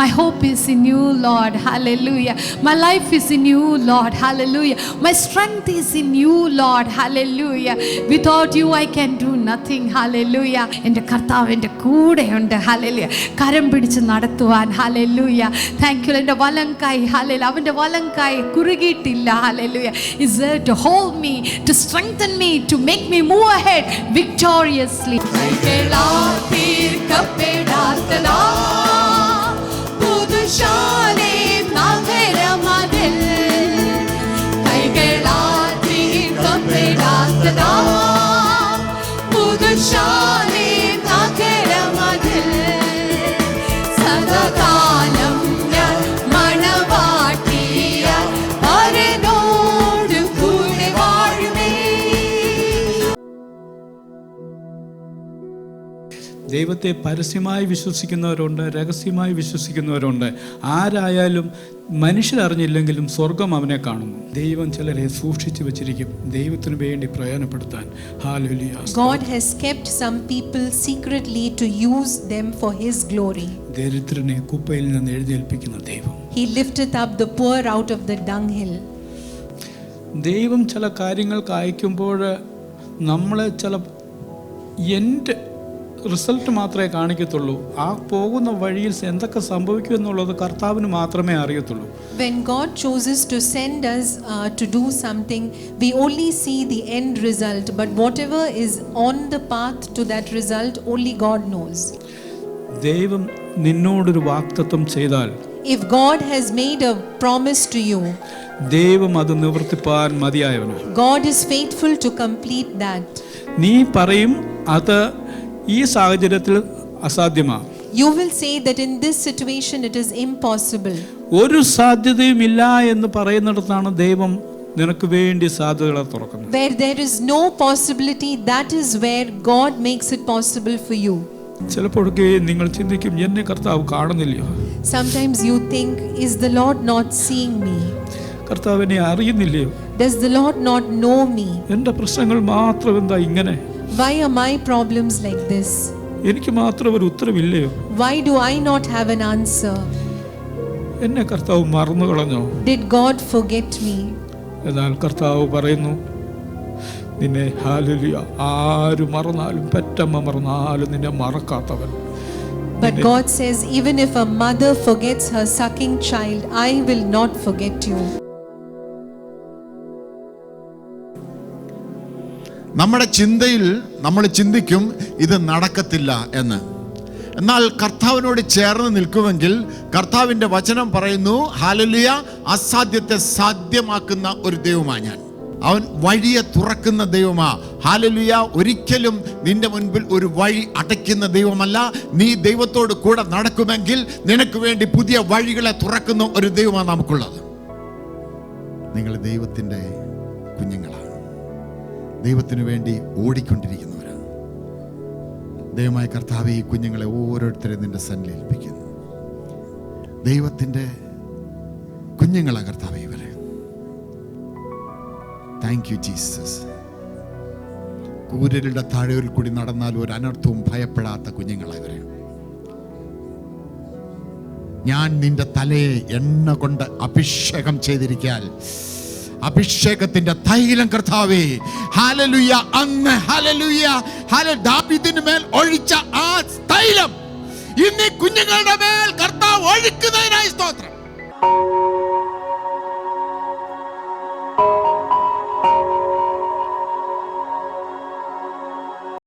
My hope is in you, Lord. Hallelujah. My life is in you, Lord. Hallelujah. My strength is in you, Lord. Hallelujah. Without you I can do nothing. Hallelujah. എൻ്റെ കർത്താവ് എൻ്റെ കൂടെയുണ്ട്. Hallelujah. കരം പിടിച്ച് നടത്തുവാൻ. Hallelujah. Thank you. എൻ്റെ വലം കൈ, ഹല്ലേലൂയ, അവൻ്റെ വലം കൈ കുറുകിയിട്ടില്ല. Hallelujah. Is there to hold me, to strengthen me, to make me move ahead victoriously. തീർക്കപ്പെടാത്തതാ പുതുശാലേം നഗരമതിൽ, കൈകളാൽ തീർക്കപ്പെടാത്തതാ പുതുശാലേം നഗരമതിൽ, സദാകാലം ഞാൻ മണവാട്ടിയ വരനോട് കൂടെ വാഴുമേ. ദൈവത്തെ പരസ്യമായി വിശ്വസിക്കുന്നവരുണ്ട്, രഹസ്യമായി വിശ്വസിക്കുന്നവരുണ്ട്. ആരായാലും മനുഷ്യരറിഞ്ഞില്ലെങ്കിലും സ്വർഗം അവനെ കാണുന്നു. ദൈവം ചിലരെ സൂക്ഷിച്ചു വെച്ചിരിക്കും ദൈവത്തിന് വേണ്ടി പ്രയോജനപ്പെടുത്താൻ. Hallelujah. God has kept some people secretly to use them for his glory. ദരിദ്രനെ കുപ്പയിൽ നിന്ന് എഴുന്നേൽപ്പിക്കുന്ന ദൈവം. He lifteth up the poor out of the dunghill. ദൈവം ചില കാര്യങ്ങൾക്ക് അയക്കുമ്പോൾ നമ്മളെ ചില എൻ്റെ റിസൾട്ട് മാത്രമേ കാണിക്കത്തുള്ളൂ. ആ പോകുന്ന വഴിയിൽ എന്തൊക്കെ സംഭവിക്കും എന്നുള്ളത് കർത്താവിന് മാത്രമേ അറിയത്തുള്ളൂ. When God chooses to send us to do something, we only see the end result, but whatever is on the path to that result, only God knows. ദൈവം നിന്നോടൊരു വാഗ്ദത്തം ചെയ്താൽ, If God has made a promise to you, ദൈവം അത് നിവർത്തിപ്പാൻ മതിയായവനാണ്. God is faithful to complete that. നീ പറയും അത് ഈ സാഹചര്യത്തിൽ അസാധ്യമാണ്. You will say that in this situation it is impossible. ഒരു സാധ്യതയുമില്ല എന്ന് പറയുന്നിടത്താണ് ദൈവം നിനക്ക് വേണ്ടി സാധ്യതകളെ തുറക്കുന്നത്. Where there is no possibility, that is where God makes it possible for you. ചിലപ്പോഴൊക്കെ നിങ്ങൾ ചിന്തിക്കും, എന്നെ കർത്താവ് കാണുന്നില്ലയോ? Sometimes you think, is the Lord not seeing me? കർത്താവിനെ അറിയുന്നില്ലയോ? Does the Lord not know me? എൻ്റെ പ്രശ്നങ്ങൾ മാത്രം എന്താ ഇങ്ങനെ? Why are my problems like this? എനിക്ക് മാത്രം ഒരു ഉത്തരവില്ലയോ? Why do I not have an answer? എന്നെ കർത്താവ് മറന്നു കളഞ്ഞോ? Did God forget me? എന്നാൽ കർത്താവ് പറയുന്നു, നിന്നെ ഹല്ലേലൂയ ആര് മറന്നാലും പെറ്റമ്മ മറന്നാലും നിന്നെ മറക്കാത്തവൻ. But God says, even if a mother forgets her sucking child, I will not forget you. നമ്മുടെ ചിന്തയിൽ നമ്മൾ ചിന്തിക്കും ഇത് നടക്കത്തില്ല എന്ന്. എന്നാൽ കർത്താവിനോട് ചേർന്ന് നിൽക്കുമെങ്കിൽ കർത്താവിൻ്റെ വചനം പറയുന്നു, ഹല്ലേലൂയ, അസാധ്യത്തെ സാധ്യമാക്കുന്ന ഒരു ദൈവമാണ് ഞാൻ. അവൻ വഴിയെ തുറക്കുന്ന ദൈവമാ. ഹല്ലേലൂയ. ഒരിക്കലും നിന്റെ മുൻപിൽ ഒരു വഴി അടയ്ക്കുന്ന ദൈവമല്ല. നീ ദൈവത്തോട് കൂടെ നടക്കുമെങ്കിൽ നിനക്ക് വേണ്ടി പുതിയ വഴികളെ തുറക്കുന്ന ഒരു ദൈവമാണ് നമുക്കുള്ളത്. നിങ്ങൾ ദൈവത്തിൻ്റെ കുഞ്ഞുങ്ങളാണ്, ദൈവത്തിനു വേണ്ടി ഓടിക്കൊണ്ടിരിക്കുന്നവരാണ്. ദൈവമായ കർത്താവേ, ഈ കുഞ്ഞുങ്ങളെ ഓരോരുത്തരെയും നിന്റെ സന്നിധിയിൽ ഏൽപ്പിക്കുന്നു. ദൈവത്തിൻ്റെ കുഞ്ഞുങ്ങളാ കർത്താവേ ഇവരെ. Thank you Jesus. കൂരരുടെ താഴെയിൽ കൂടി നടന്നാൽ ഒരു അനർത്ഥവും ഭയപ്പെടാത്ത കുഞ്ഞുങ്ങളാ ഇവരെ. ഞാൻ നിന്റെ തലയെ എണ്ണ കൊണ്ട് അഭിഷേകം ചെയ്തിരിക്കാൻ അഭിഷേകത്തിന്റെ തൈലം കർത്താവേ, ഹല്ലേലൂയ, അങ്ങ് ഹല്ലേലൂയ ദാവീദിന്റെ മേൽ ഒഴിച്ച ആ തൈലം ഇന്ന് കുഞ്ഞുങ്ങളുടെ മേൽ കർത്താവ് ഒഴിക്കുന്നതിനായി സ്തോത്രം.